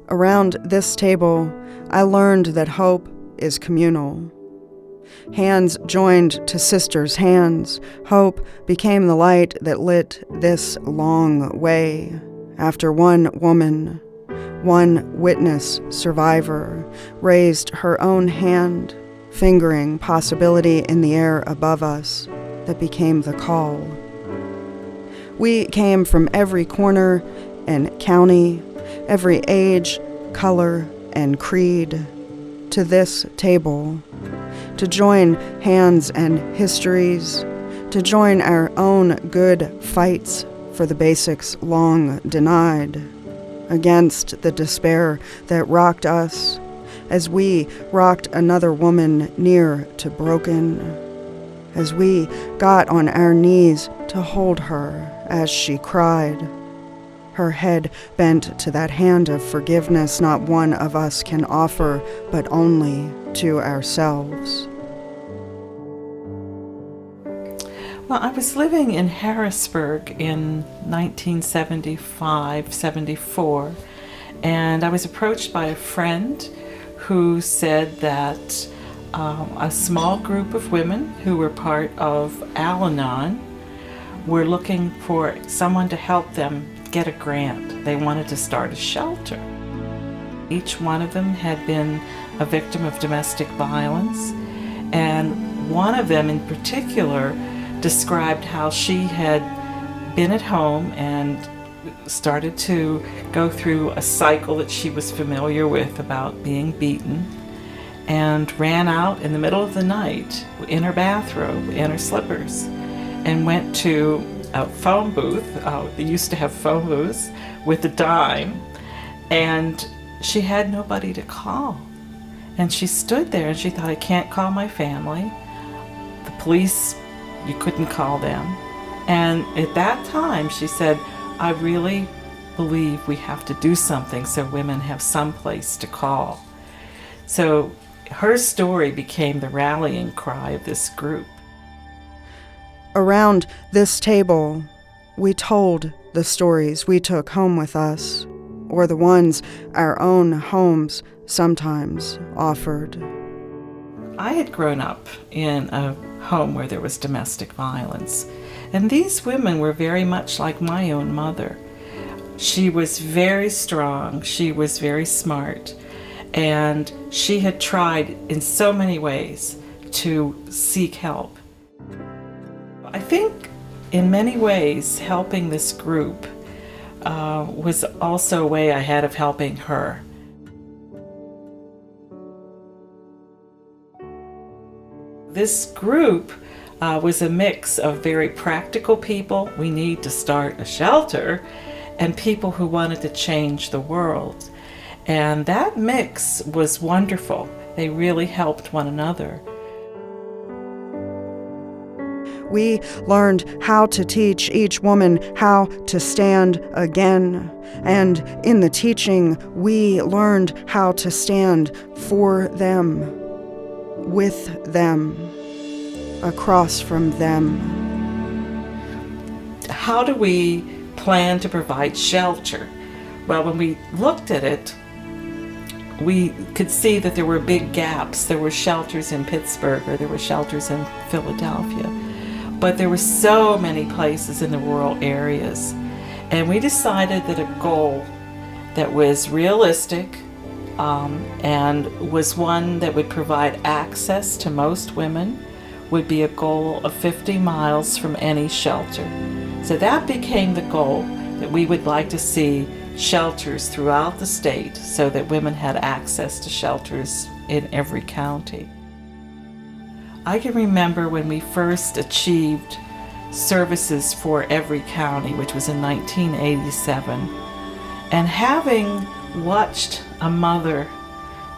Around this table, I learned that hope is communal. Hands joined to sisters' hands, hope became the light that lit this long way. After one woman, one witness survivor, raised her own hand, fingering possibility in the air above us that became the call. We came from every corner and county, every age, color, and creed, to this table, to join hands and histories, to join our own good fights for the basics long denied, against the despair that rocked us as we rocked another woman near to broken, as we got on our knees to hold her as she cried, her head bent to that hand of forgiveness not one of us can offer, but only to ourselves. Well, I was living in Harrisburg in 1975-74, and I was approached by a friend who said that a small group of women who were part of Al-Anon were looking for someone to help them get a grant. They wanted to start a shelter. Each one of them had been a victim of domestic violence, and one of them in particular described how she had been at home and started to go through a cycle that she was familiar with about being beaten, and ran out in the middle of the night in her bathrobe, in her slippers, and went to a phone booth. They used to have phone booths with a dime, and she had nobody to call. And she stood there and she thought, I can't call my family. The police, you couldn't call them. And at that time, she said, I really believe we have to do something so women have some place to call. So her story became the rallying cry of this group. Around this table, we told the stories we took home with us, or the ones our own homes sometimes offered. I had grown up in a home where there was domestic violence, and these women were very much like my own mother. She was very strong, she was very smart, and she had tried in so many ways to seek help. I think in many ways helping this group was also a way I had of helping her. This group was a mix of very practical people, we need to start a shelter, and people who wanted to change the world. And that mix was wonderful. They really helped one another. We learned how to teach each woman how to stand again. And in the teaching, we learned how to stand for them, with them, across from them. How do we plan to provide shelter? Well, when we looked at it, we could see that there were big gaps. There were shelters in Pittsburgh, or there were shelters in Philadelphia. But there were so many places in the rural areas. And we decided that a goal that was realistic and was one that would provide access to most women would be a goal of 50 miles from any shelter. So that became the goal, that we would like to see shelters throughout the state so that women had access to shelters in every county. I can remember when we first achieved services for every county, which was in 1987, and having watched a mother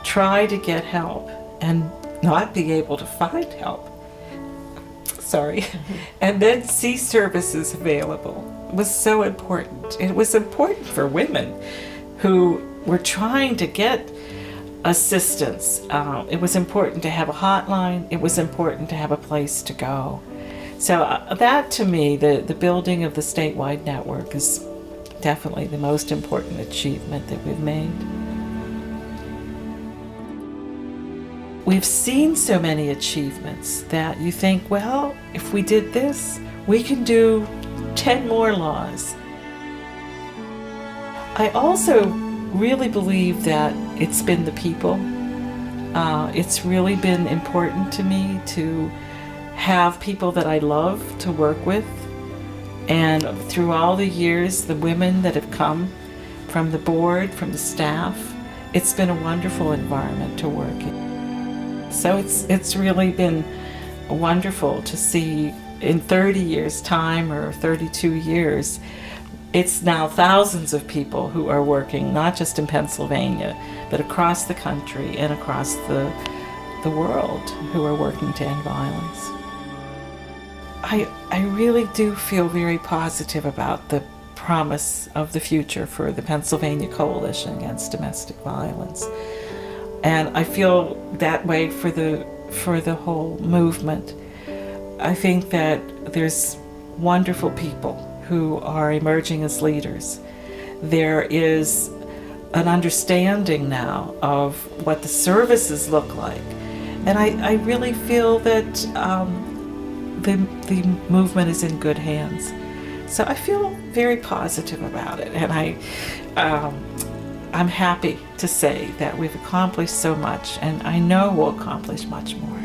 try to get help and not be able to find help, and then see services available was so important. It was important for women who were trying to get assistance. It was important to have a hotline. It was important to have a place to go. So that, to me, the building of the statewide network is definitely the most important achievement that we've made. we've seen so many achievements that you think, well, if we did this, we can do 10 more laws. I also really believe that it's been the people. It's really been important to me to have people that I love to work with. And through all the years, the women that have come from the board, from the staff, it's been a wonderful environment to work in. So it's really been wonderful to see in 30 years' time, or 32 years, it's now thousands of people who are working, not just in Pennsylvania, but across the country and across the world, who are working to end violence. I really do feel very positive about the promise of the future for the Pennsylvania Coalition Against Domestic Violence. And I feel that way for the whole movement. I think that there's wonderful people who are emerging as leaders. There is an understanding now of what the services look like. And I really feel that the movement is in good hands. So I feel very positive about it. And I'm happy to say that we've accomplished so much, and I know we'll accomplish much more.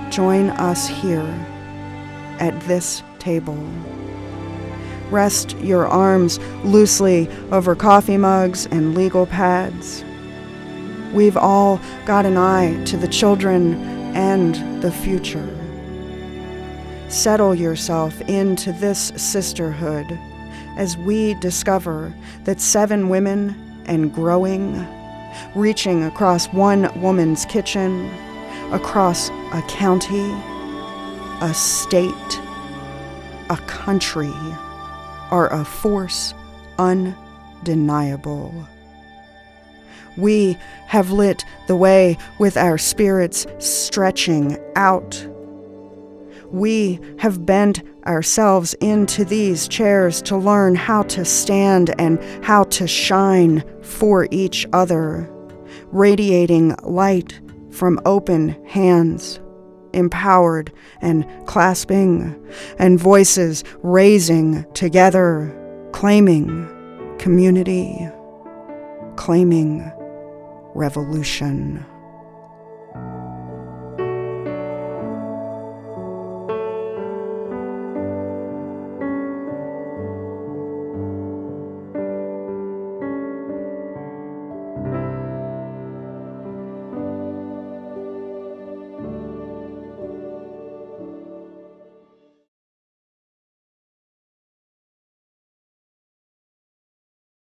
Join us here at this table. Rest your arms loosely over coffee mugs and legal pads. We've all got an eye to the children and the future. Settle yourself into this sisterhood as we discover that 7 women and growing, reaching across one woman's kitchen, across a county, a state, a country, are a force undeniable. We have lit the way with our spirits stretching out. We have bent ourselves into these chairs to learn how to stand and how to shine for each other, radiating light from open hands, empowered and clasping, and voices raising together, claiming community, claiming revolution.